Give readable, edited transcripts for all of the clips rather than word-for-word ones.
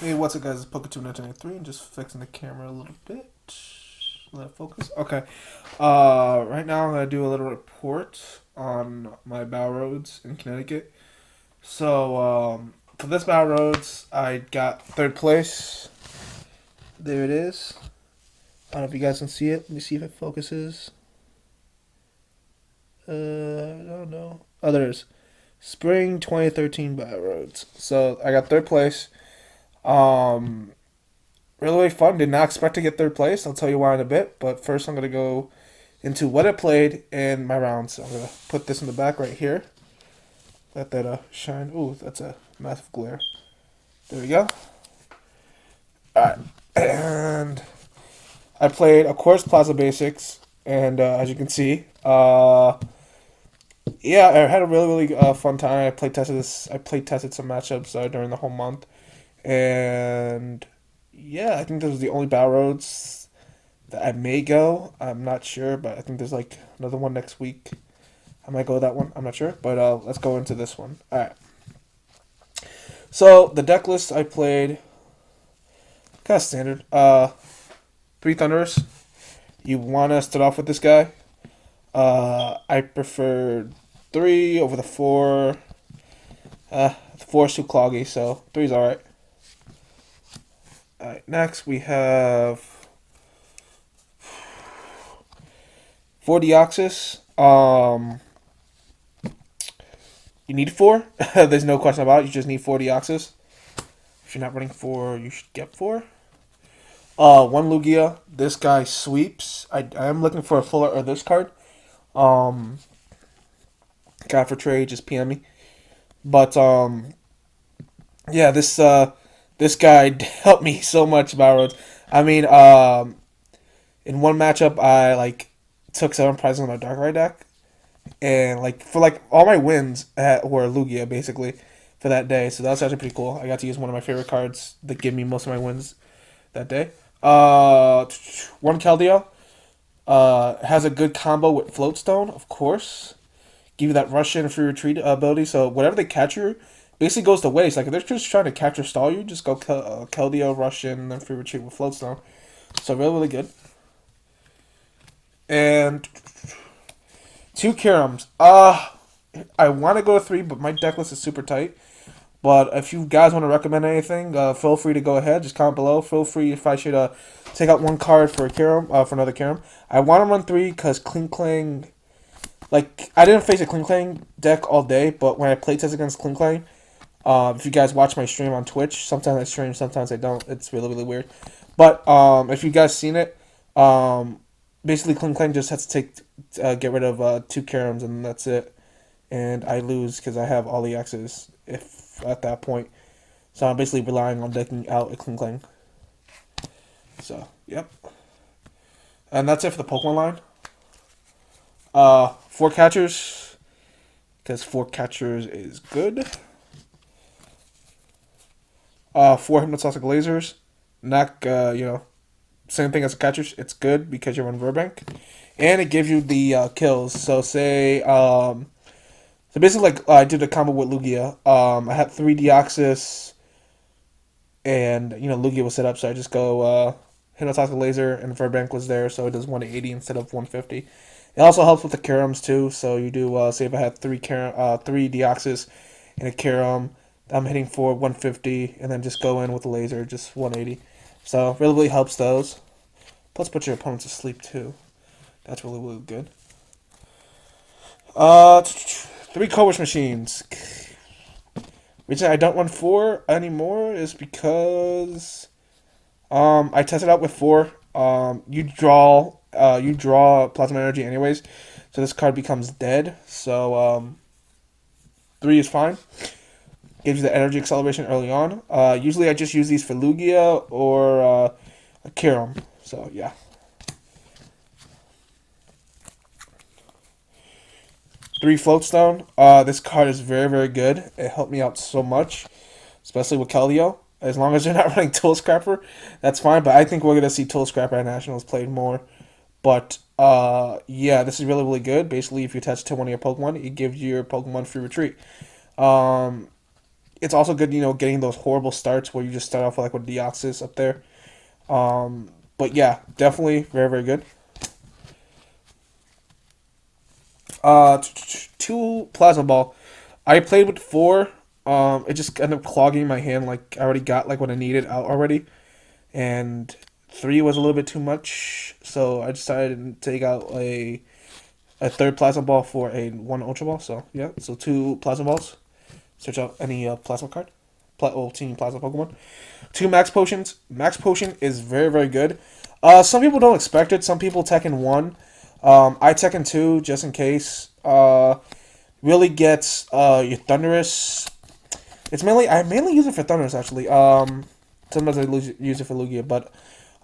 Hey, what's up, guys? It's Poke21983 and just fixing the camera a little bit. Let it focus. Okay. Right now I'm gonna do a little report on my battle roads in Connecticut. For this battle roads, I got third place. There it is. I don't know if you guys can see it. Let me see if it focuses. I don't know. Oh, there it is. Spring 2013 battle roads. So I got third place. Um, really fun. Did not expect to get third place. I'll tell you why in a bit. But first, I'm gonna go into what I played in my rounds. So I'm gonna put this in the back right here. Let that shine. Ooh, that's a massive glare. There we go. All right, and I played, of course, Plasma Basics, and as you can see, yeah, I had a really fun time. I play tested this. I play tested some matchups during the whole month, and yeah, I think this was the only battle roads that I may go. I'm not sure, but I think there's like another one next week. I might go with that one. I'm not sure, but let's go into this one. All right. So the deck list I played, kind of standard. Three Thunders. You want to start off with this guy. I preferred three over the four. The four's too cloggy, so three's all right. All right. Next we have four Deoxys. You need four. There's no question about it. You just need four Deoxys. If you're not running four, you should get four. One Lugia. This guy sweeps. I am looking for a fuller or this card. Um, Guy for trade, just PM me. But yeah, this guy helped me so much about roads. I mean, in one matchup, I like took seven prizes on my Darkrai deck, and like for like all my wins were Lugia basically for that day. So that was actually pretty cool. I got to use one of my favorite cards that give me most of my wins that day. One Keldeo has a good combo with Floatstone, of course. Give you that rush in free retreat ability. So whatever they catch you, basically goes to waste. Like if they're just trying to catch or stall you, just go Keldeo, rush in, and then free retreat with Floatstone. So really good. And two Kirums. I want to go to three, but my deck list is super tight. But if you guys want to recommend anything, feel free to go ahead. Just comment below. Feel free if I should take out one card for a Kiram, for another Kiram. I want to run three because Kling Klang. Like I didn't face a Kling Klang deck all day, but when I play test against Kling Klang, if you guys watch my stream on Twitch, sometimes I stream, sometimes I don't. It's really weird. But if you guys seen it, basically Kling Klang just has to get rid of two Kirams and that's it. And I lose because I have all the X's if at that point. So I'm basically relying on decking out a Kling Klang. So yep, and that's it for the Pokemon line. Four catchers because four catchers is good. Four hypnotoxic lasers. Not same thing as a catchers. It's good because you're on Verbank, and it gives you the kills. So say so basically like I did a combo with Lugia. I had three Deoxys, and Lugia was set up, so I just go hypnotoxic laser, and Verbank was there, so it does 180 instead of 150. It also helps with the Karams too. So you do say if I had three Deoxys and a Karam, I'm hitting for 150, and then just go in with the laser, just 180. So really helps those. Plus put your opponents to sleep too. That's really good. Three Kovish machines. Reason I don't run four anymore is because I tested out with four. You draw plasma energy anyways, so this card becomes dead. So three is fine. Gives you the energy acceleration early on. Usually I just use these for Lugia or a Kiram. So yeah. Three Floatstone. This card is very good. It helped me out so much, especially with Keldeo. As long as you're not running Tool Scrapper, that's fine. But I think we're gonna see Tool Scrapper at Nationals played more. But yeah, this is really good. Basically, if you attach it to one of your Pokemon, it gives your Pokemon free retreat. Um, it's also good, getting those horrible starts where you just start off like with Deoxys up there. But yeah, definitely very, very good. Two Plasma Ball. I played with four. It just ended up clogging my hand. Like I already got like what I needed out already, and three was a little bit too much. So I decided to take out a third Plasma Ball for a one Ultra Ball. So yeah, so two Plasma Balls. Search out any Plasma card. Team Plasma Pokemon. Two Max Potions. Max Potion is very, very good. Some people don't expect it. Some people Tekken 1. I Tekken 2 just in case. Really gets your Thunderous. I mainly use it for Thunderous actually. Sometimes I use it for Lugia, but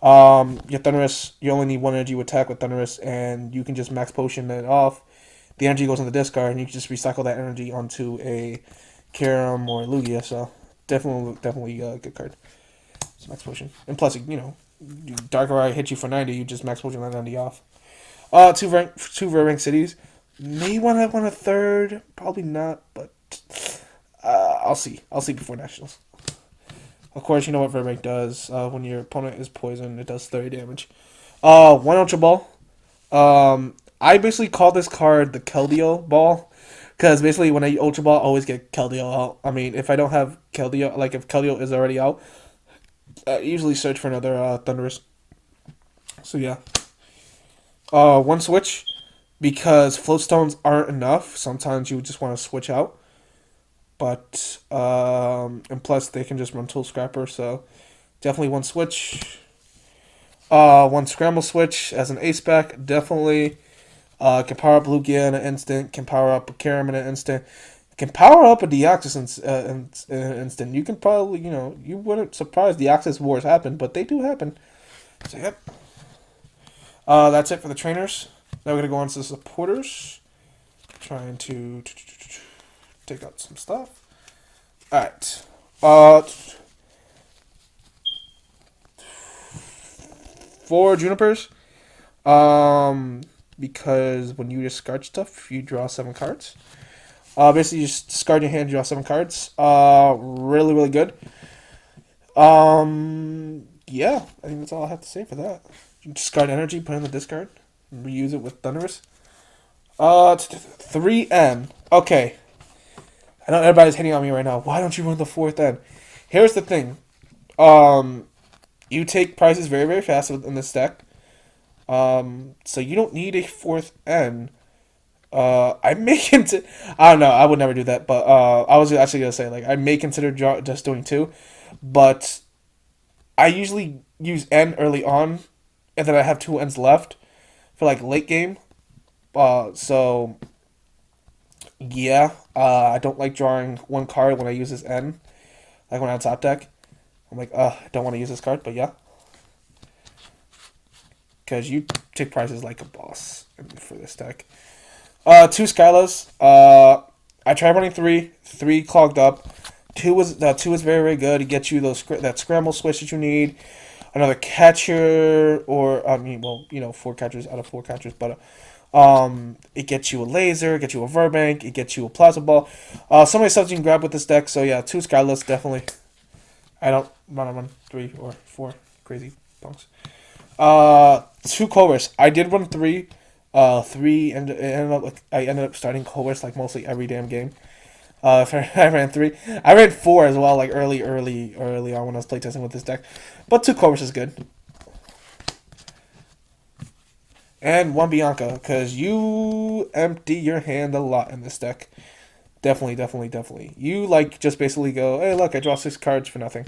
your Thunderous, you only need one energy to attack with Thunderous, and you can just Max Potion it off. The energy goes in the discard, and you can just recycle that energy onto a Karam or Lugia. So definitely a good card. It's Max Potion, and plus Darker Eye hits you for 90, you just Max Potion that 90 off. Two rare rank cities. May want to have one a third, probably not, but I'll see. I'll see before nationals. Of course, you know what rare rank does. When your opponent is poisoned, it does 30 damage. One Ultra Ball. I basically call this card the Keldeo Ball. Because basically, when I Ultra Ball, I always get Keldeo out. I mean, if I don't have Keldeo, like if Keldeo is already out, I usually search for another Thunderous. So yeah. One switch, because float stones aren't enough. Sometimes you just want to switch out. But, and plus they can just run Tool Scrapper, so definitely one switch. One scramble switch as an ace back, definitely. Can power up Lugia in an instant, can power up a Karam in an instant, can power up a Deoxys in an instant. You can probably, you wouldn't surprise Deoxys wars happen, but they do happen. So, yep. That's it for the trainers. Now we're going to go on to the supporters. Trying to take out some stuff. Alright. 4 Junipers. Because when you discard stuff, you draw 7 cards. Basically, you just discard your hand, draw 7 cards. Really, really good. Yeah, I think that's all I have to say for that. You discard energy, put it in the discard, and reuse it with Thunderous. 3N. Okay. I know everybody's hitting on me right now. Why don't you run the 4th N? Here's the thing. You take prizes very, very fast in this deck. So you don't need a 4th N. I may consider. I don't know. I would never do that. But I was actually gonna say I may consider just doing 2, but I usually use N early on, and then I have 2 N's left for late game. So yeah, I don't like drawing 1 card when I use this N, like when I'm top deck. I'm I don't want to use this card, but yeah. Because you take prizes like a boss for this deck. 2 Skylas. I tried running 3. 3 clogged up. 2 was very, very good. It gets you that scramble switch that you need. Another catcher, or 4 catchers out of 4 catchers, but it gets you a laser, it gets you a Verbank, it gets you a Plasma Ball. So many stuff you can grab with this deck. So yeah, 2 Skyless definitely. I don't want to run 3 or 4 crazy punks. 2 Colress. I did run 3. 3 and I ended up starting Colress mostly every damn game. I ran 3. I ran 4 as well, early on when I was playtesting with this deck. But 2 Colress is good. And 1 Bianca, because you empty your hand a lot in this deck. Definitely. You just basically go, hey look, I draw 6 cards for nothing.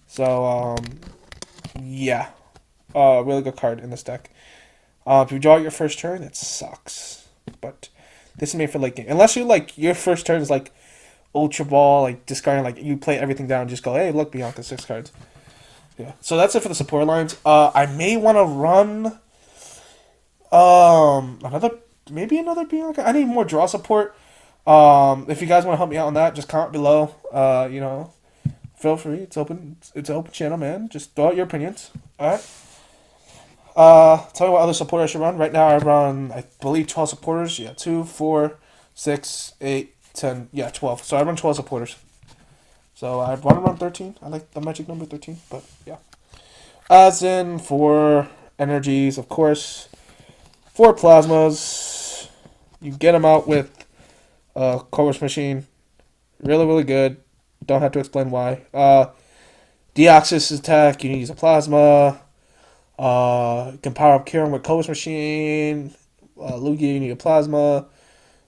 So yeah. Really good card in this deck. If you draw your first turn, it sucks. But this is made for late game. Unless you your first turn is Ultra Ball, discarding you play everything down, just go, hey look, Bianca, 6 cards. Yeah. So that's it for the support lines. I may want to run another Bianca. I need more draw support. If you guys want to help me out on that, just comment below. Feel free. It's open. It's an open channel, man. Just throw out your opinions. All right. Tell me what other supporter I should run. Right now I run, I believe, 12 supporters. Yeah, 2, 4, 6, 8, 10. Yeah, 12. So I run 12 supporters. So I'd want to run 13. I like the magic number 13, but yeah. As in for energies, of course. For plasmas, you get them out with a Chorus Machine. Really, really good. Don't have to explain why. Deoxys attack, you need to use a plasma. You can power up Kieran with Chorus Machine. Lugia, you need a plasma.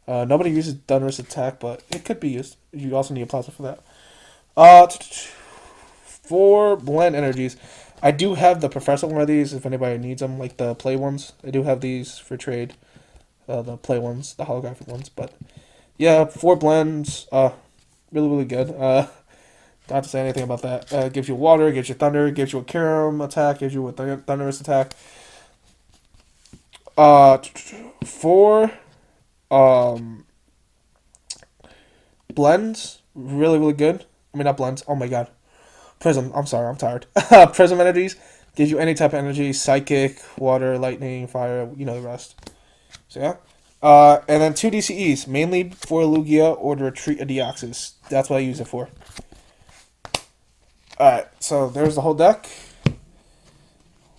Nobody uses Thunderous attack, but it could be used. You also need a plasma for that. For blend energies, I do have the professor one of these if anybody needs them, like the play ones. I do have these for trade. The play ones, the holographic ones. But yeah, 4 blends, really, really good. Not to say anything about that. Gives you water, gives you thunder, gives you a Kirim attack, gives you a thunderous attack. Uh, for um blends, really, really good. I mean, not blends. Oh my god, Prism. I'm sorry, I'm tired. Prism energies gives you any type of energy: psychic, water, lightning, fire. You know the rest. So yeah. And then 2 DCEs, mainly for Lugia or to retreat a Deoxys. That's what I use it for. Alright, so there's the whole deck.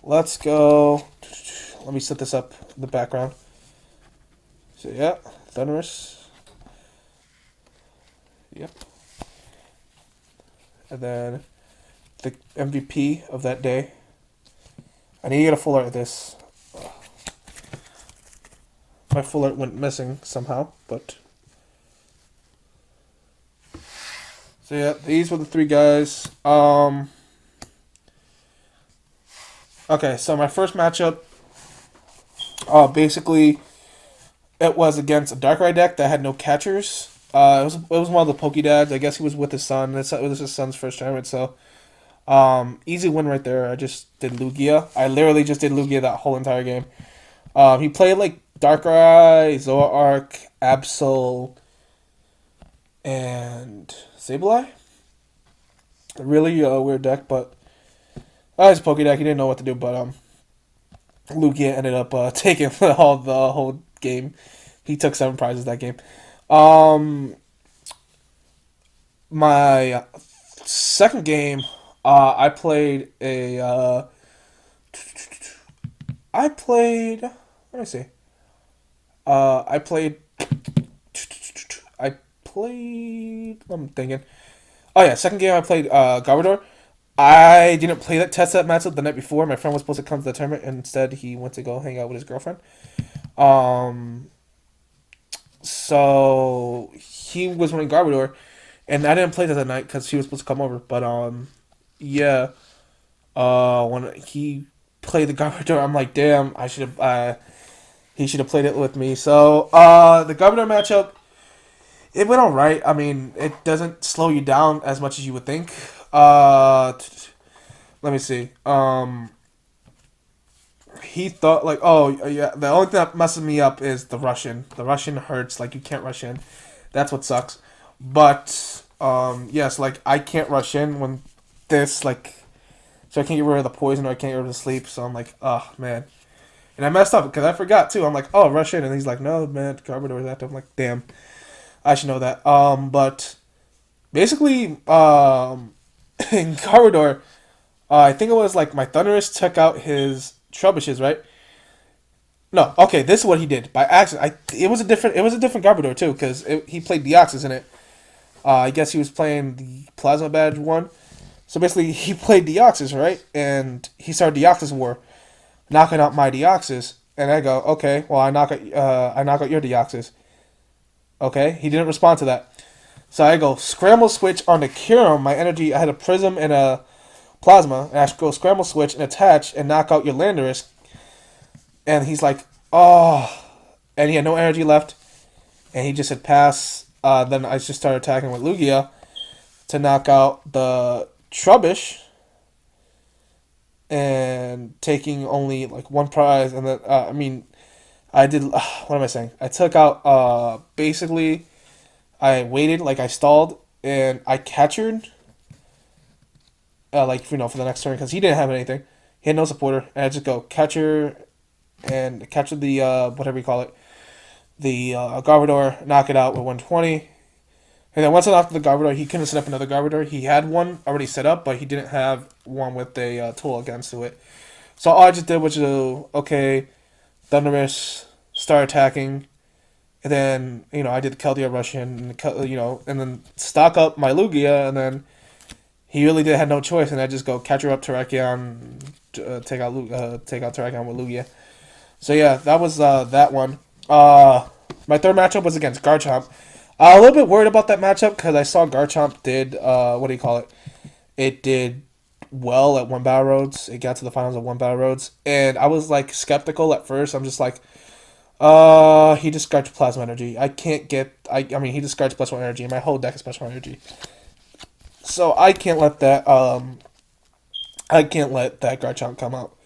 Let's go. Let me set this up in the background. So yeah, Thunderous. Yep. And then the MVP of that day. I need to get a full art of this. My full art went missing somehow, but so yeah, these were the 3 guys. Okay, so my first matchup, basically, it was against a Darkrai deck that had no catchers. It was one of the Pokédads. I guess he was with his son. It was his son's first tournament, so easy win right there. I just did Lugia. I literally just did Lugia that whole entire game. He played like Darkrai, Zoroark, Absol, and Sableye. A really weird deck, but it's Poké deck. He didn't know what to do, but Lugia ended up taking the whole game. He took 7 prizes that game. My second game, I played a. I played. Let me see. I played. I played. I'm thinking. Oh yeah, second game I played Garbodor. I didn't play that test that matchup the night before. My friend was supposed to come to the tournament, and instead he went to go hang out with his girlfriend. Um, so he was running Garbodor, and I didn't play that night because she was supposed to come over. But yeah. When he played the Garbodor, I'm like, damn, I should have. He should have played it with me. So the Garbodor matchup, it went all right. I mean, it doesn't slow you down as much as you would think. Let me see. He thought like, oh yeah, the only thing that messes me up is the Russian. The Russian hurts. Like you can't rush in. That's what sucks. But yes, like I can't rush in when this like, so I can't get rid of the poison or I can't get rid of the sleep. So I'm like, oh man. And I messed up because I forgot too. I'm like, oh, rush in, and he's like, no, man, Garbodor is active. I'm like, damn, I should know that. But basically, in Garbodor, I think it was like my Thunderous took out his Trebuchets, right? No, okay, this is what he did by accident. It was a different Garbodor too because he played Deoxys in it. I guess he was playing the Plasma Badge one. So basically, he played Deoxys, right? And he started Deoxys War, knocking out my Deoxys. And I go, okay, well, I knock out your Deoxys. Okay, he didn't respond to that. So I go scramble switch on the Kyurem. My energy, I had a Prism and a Plasma, and I go scramble switch and attach and knock out your Landorus. And he's like, oh, and he had no energy left, and he just said pass. Then I just started attacking with Lugia to knock out the Trubbish and taking only like 1 prize. And then I mean, I did. What am I saying? I took out. Basically, I waited, like I stalled, and I captured. Like for the next turn because he didn't have anything. He had no supporter, and I just go catcher and capture the whatever you call it, the Garbodor, knock it out with 120. And then once I knocked the Garbodor, he couldn't set up another Garbodor. He had one already set up, but he didn't have one with a tool against to it. So all I just did was okay, Thunderous, start attacking, and then I did the Keldeo rush in, and then stock up my Lugia, and then he really did had no choice, and I just go catcher up Terrakion, take out Terrakion with Lugia. So yeah, that was that one. My third matchup was against Garchomp. A little bit worried about that matchup because I saw Garchomp did what do you call it? It did well at One Battle Roads. It got to the finals of One Battle Roads, and I was like skeptical at first. I'm just like, he discards Plasma Energy. I can't get. I mean, he discards Plasma Energy, and my whole deck is Plasma Energy. So I can't let that. I can't let that Garchomp come out.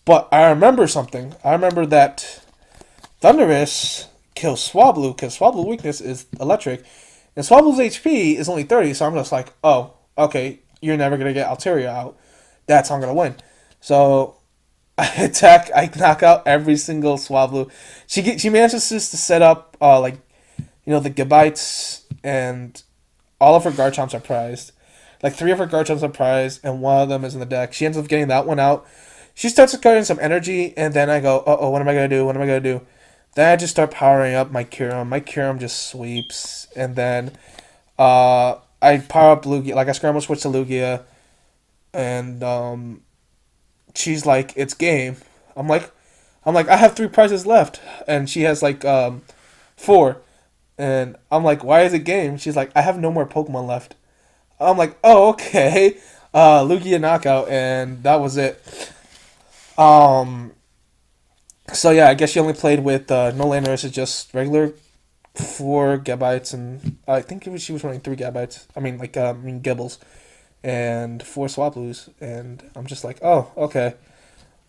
But I remember something. I remember that Thunderous kills Swablu because Swablu's weakness is electric, and Swablu's HP is only 30. So I'm just like, oh, okay, you're never gonna get Altaria out. That's how I'm gonna win. So I attack. I knock out every single Swablu. She manages just to set up the Gabites, and all of her Garchomps are prized. Like three of her Garchomps are prized, and one of them is in the deck. She ends up getting that one out. She starts discarding some energy, and then I go, uh-oh, what am I going to do? What am I going to do? Then I just start powering up my Kyurem. My Kyurem just sweeps, and then I power up Lugia. Like, I scramble switch to Lugia, and she's like, it's game. I'm like, I have 3 prizes left, and she has, like, 4. And I'm like, why is it game? She's like, I have no more Pokemon left. I'm like, oh, okay. Lugia knockout, and that was it. Um, so yeah, I guess she only played with no Landorus, is just regular 4 Gabites, and I think she was running 3 Gabites. Gibbles, and 4 Swaplus, and I'm just like, oh, okay.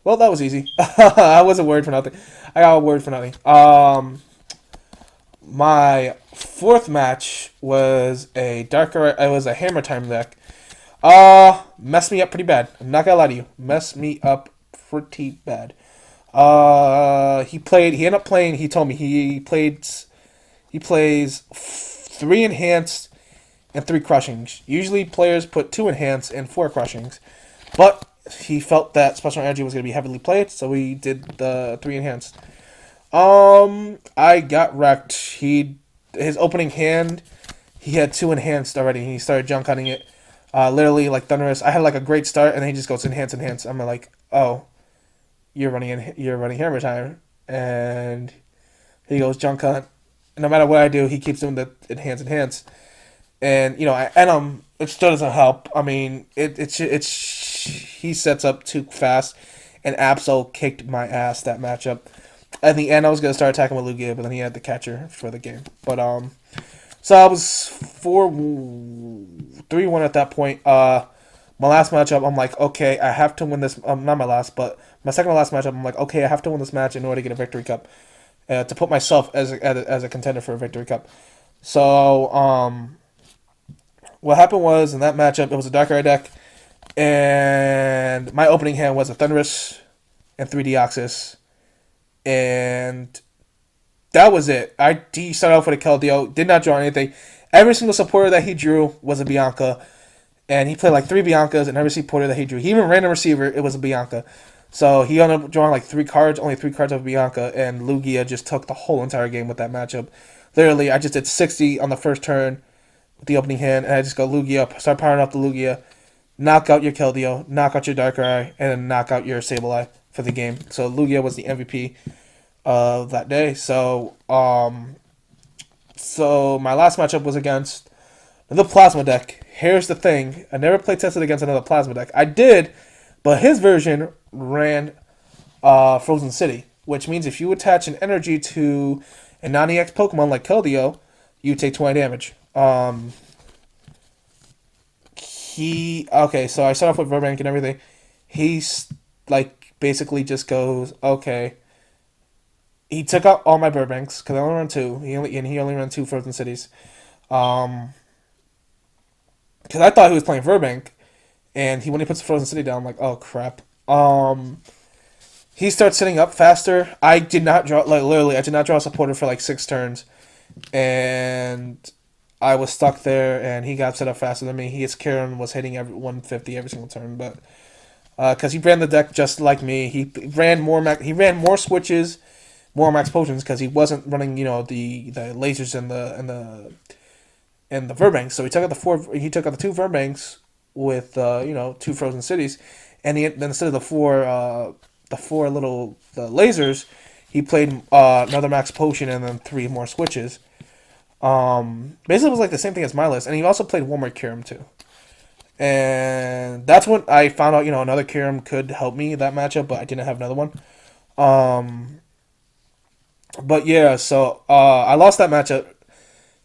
Well, that was easy. I wasn't worried for nothing. I got a word for nothing. My fourth match was a darker. It was a Hammer Time deck. Messed me up pretty bad. I'm not gonna lie to you. Messed me up pretty bad. He played. He ended up playing. He told me he played. He plays 3 enhanced and 3 crushings. Usually players put 2 enhanced and 4 crushings, but he felt that special energy was going to be heavily played, so he did the 3 enhanced. I got wrecked. His opening hand, he had 2 enhanced already, and he started junk cutting it. Literally like Thunderous. I had like a great start, and then he just goes enhance, enhance. I'm like, oh, you're running Hammer Time, and he goes junk cut. No matter what I do, he keeps doing the enhance, enhance, and it still doesn't help. I mean, he sets up too fast, and Absol kicked my ass that matchup. At the end, I was gonna start attacking with Lugia, but then he had the catcher for the game. But so I was 3-1 at that point. My last matchup, I'm like, okay, I have to win this. Not my last, but my second to last matchup, I'm like, okay, I have to win this match in order to get a victory cup, to put myself as a contender for a victory cup. So what happened was in that matchup, it was a Darkrai deck, and my opening hand was a Thunderous and 3 Deoxys, and that was it. He started off with a Keldeo, did not draw anything. Every single supporter that he drew was a Bianca, and he played like 3 Biancas, and every supporter that he drew, he even ran a receiver, it was a Bianca. So he ended up drawing like 3 cards, only 3 cards of Bianca, and Lugia just took the whole entire game with that matchup. Literally, I just did 60 on the first turn with the opening hand, and I just go Lugia, start powering up the Lugia, knock out your Keldeo, knock out your Darkrai, and then knock out your Sableye for the game. So Lugia was the MVP of that day. So my last matchup was against the Plasma deck. Here's the thing: I never play tested against another Plasma deck. I did, but his version ran Frozen City, which means if you attach an energy to a non-EX Pokemon like Keldeo, you take 20 damage. So I start off with Verbank and everything. He's like basically just goes, okay. He took out all my Burbanks because I only ran 2. He only ran 2 Frozen Cities. Because I thought he was playing Verbank, and when he puts the Frozen City down, I'm like, oh crap. He starts sitting up faster. I did not draw a supporter for like 6 turns, and I was stuck there, and he got set up faster than me. His Karen was hitting every 150 every single turn, but because he ran the deck just like me, he ran more switches, more max potions because he wasn't running the lasers and the Verbanks. So he took out the two Verbanks with two frozen cities, and then instead of the four little the lasers, he played another max potion and then three more switches. Basically, it was like the same thing as my list, and he also played one more Kirim too. And that's when I found out, another Kirim could help me that matchup, but I didn't have another one. Um, but yeah, so I lost that matchup,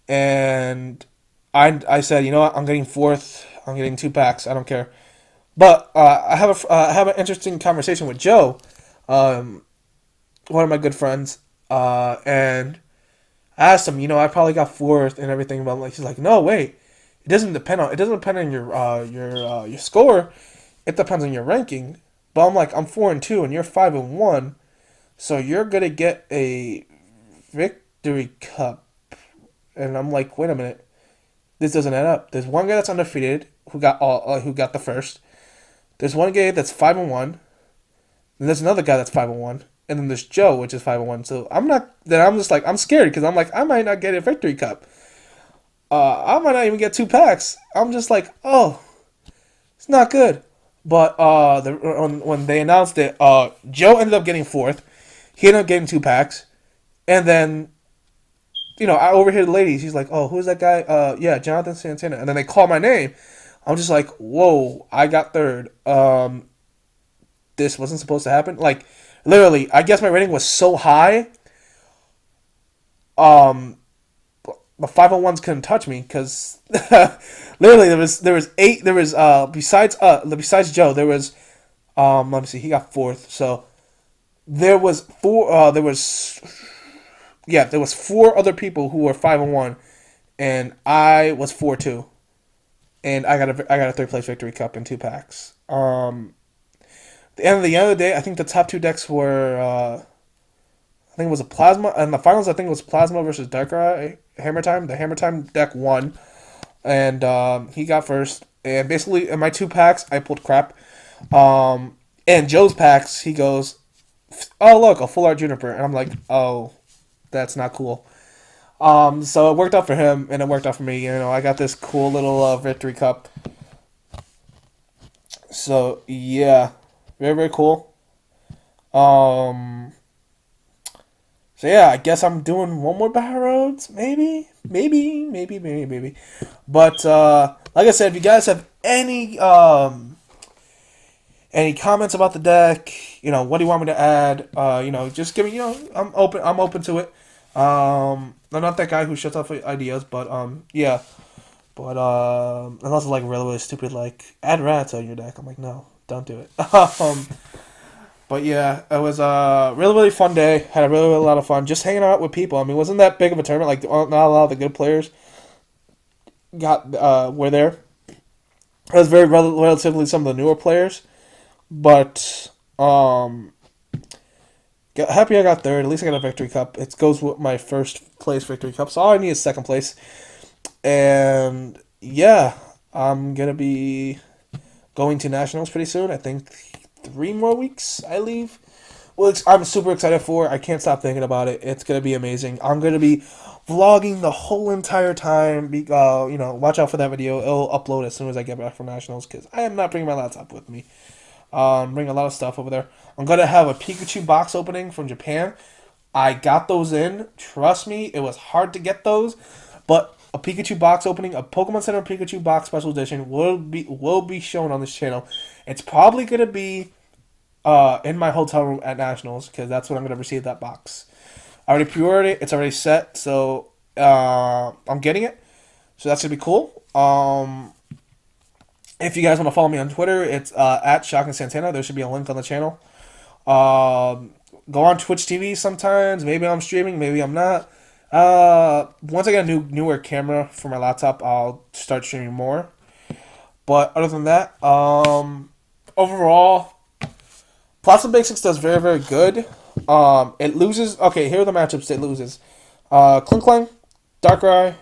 and I said, you know what, I'm getting fourth. I'm getting two packs. I don't care. But I have an interesting conversation with Joe, um, one of my good friends, and I asked him, I probably got fourth and everything, but he's like, no, wait, it doesn't depend on your score. It depends on your ranking. But I'm like, I'm 4-2 and you're 5-1, so you're gonna get a victory cup. And I'm like, wait a minute, this doesn't add up. There's one guy that's undefeated who got the first. There's one guy that's 5-1. And there's another guy that's 5-1. And then there's Joe, which is 5-1. So I'm not. Then I'm just like I'm scared because I'm like I might not get a victory cup. I might not even get two packs. I'm just like, oh, it's not good. But when they announced it, Joe ended up getting fourth. He ended up getting two packs, and then I overhear the lady. She's like, "Oh, who's that guy? Yeah, Jonathan Santana." And then they call my name. I'm just like, "Whoa, I got third. This wasn't supposed to happen." Like, literally, I guess my rating was so high. Um, the 501s couldn't touch me because literally there was eight. There was besides Joe, there was let me see, he got fourth. So there was four. There was four other people who were 5-1, and I was 4-2, and I got a third place victory cup in two packs. The end of the day, I think the top two decks were I think it was a Plasma, and the finals I think it was Plasma versus Darkrai Hammer Time. The Hammer Time deck won, and he got first. And basically, in my two packs, I pulled crap. And Joe's packs, he goes, "Oh look, a full art Juniper," and I'm like, "Oh, that's not cool." So it worked out for him, and it worked out for me. I got this cool little victory cup. So yeah, very very cool. Um, so yeah, I guess I'm doing one more Battle Roads, maybe. But like I said, if you guys have any comments about the deck, what do you want me to add? Just give me, I'm open to it. I'm not that guy who shuts off ideas, but yeah. But unless it's like really really stupid, like add rats on your deck, I'm like, no, don't do it. But yeah, it was a really really fun day. Had a really, really lot of fun just hanging out with people. I mean, it wasn't that big of a tournament. Like not a lot of the good players were there. It was very relatively some of the newer players, but happy I got third. At least I got a victory cup. It goes with my first place victory cup. So all I need is second place. And yeah, I'm gonna be going to nationals pretty soon. I think 3 more weeks I leave. Well, I'm super excited for it. I can't stop thinking about it. It's gonna be amazing. I'm gonna be vlogging the whole entire time. Watch out for that video. It'll upload as soon as I get back from nationals because I am not bringing my laptop with me. Bring a lot of stuff over there. I'm gonna have a Pikachu box opening from Japan. I got those in. Trust me, it was hard to get those, but a Pikachu box opening, a Pokemon Center Pikachu box special edition will be shown on this channel. It's probably gonna be in my hotel room at Nationals because that's when I'm gonna receive that box. I already pre-ordered it. It's already set, so I'm getting it. So that's gonna be cool. If you guys want to follow me on Twitter, it's at Shocking Santana. There should be a link on the channel. Go on Twitch TV sometimes. Maybe I'm streaming. Maybe I'm not. Once I get a newer camera for my laptop, I'll start streaming more. But other than that, overall, Plasma Basics does very, very good. It loses. Okay, here are the matchups it loses. Klinklang, Darkrai,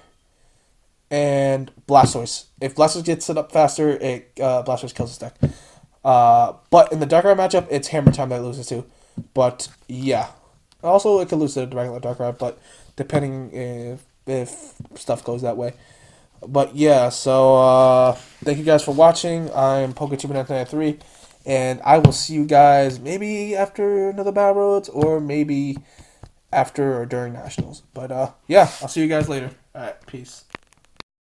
and Blastoise. If Blastoise gets it up faster, it Blastoise kills his deck. But in the Darkrai matchup, it's Hammer Time that loses to. But yeah, also it could lose to the regular Darkrai, but depending if stuff goes that way. But yeah, so thank you guys for watching. I'm PokeTuber993, and I will see you guys maybe after another Battle Roads, or maybe after or during Nationals. But yeah, I'll see you guys later. All right, peace.